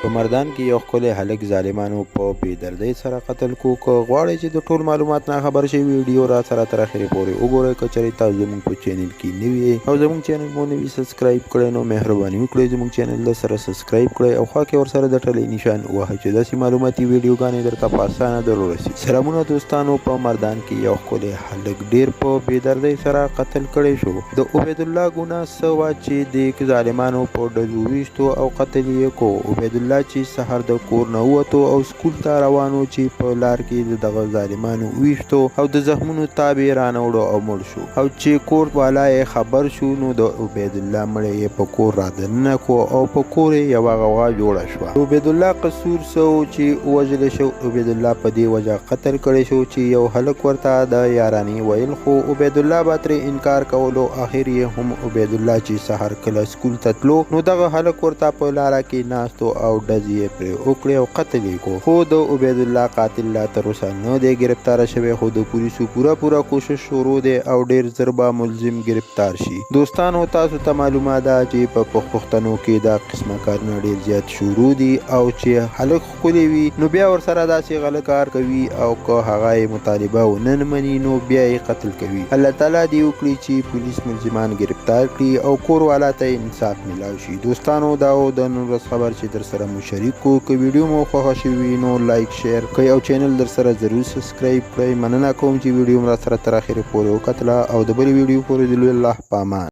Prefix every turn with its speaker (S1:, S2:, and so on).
S1: په مردان کې یو ښکلی هلک ظالمانو په بېدردۍ سره قتل کو. که غواړئ چې د ټول معلومات نه خبر شئ ویډیو را سره تر اخرې پورې وګورئ. که چېرې تاسو زموږ په چینل کې نوي یې او زموږ چینل مو نه وي سبسکرایب کړی نو مهرباني وکړئ زموږ چینل له سره سبسکرایب کړئ او خوا کې ورسره د ټلۍ نشان ووهئ چې داسې معلوماتي ویډیوګانې درته په اسانه در ورسي. سلامونه دوستانو، په مردان کې یو ښکلی هلک ډېر په بېدردۍ سره قتل کړی شو. د عبیدالله ګناه څه وه چې د ظالمانو په ډزو ویشتو او قتل یې کو. عبیدالله چې سهار د کور نه ووتو او سکول ته روان و چې په لار کې د دغه ظالمانو ویشتو او د زخمونو تاب یې رانه وړو او مړ شو. او چې کور والا یې خبر شو نو د عبیدالله مړی یې په کور را دننه کو او په کور یې یوه غوغا جوړه شوه. د عبیدالله قصور څه و چې ووژلی شو. عبیدالله په دې وجه قتل کړی شو چې یو هلک ورته د یارانې ویل خو عبیدالله به ترې انکار کولو. آخر یې هم عبیدالله چې سهار کله سکول ته تلو نو دغه هلک ورته په لاره کې ناستو او ډزې یې پرې وکړې او قتل یې کو. خو د عبیدالله قاتل لا تر اوسه نه دی ګرفتاره شوی خو د پولیسو پوره کوشش شروع دی او ډېر ژر به ملزم ګرفتار شي. دوستانو، تاسو ته معلومه ده چې په پښتنو کې دا قسمه کارونه ډېر زیات شروع دي او چې هلک ښکلی وي نو بیا ورسره داسې غله کار کوي او که هغه یې مطالبه ونه نه مني نو بیا یې قتل کوي. الله تعالی دې وکړي چې پولیس ملزمان گرفتار کړي او کور والا ته انصاف ملاو شي. دوستانو، دا و د نن ورځ خبر چې در سره مو شریک کو. که ویډیو مو خوښه شوي نو لایک شیر کړئ او چینل در سره ضرور سبسکرایب کړئ. مننه کوم چې ویډیو مو را سره تر اخره پورې وکتله او د بلې ویډیو پورې د الله په امان.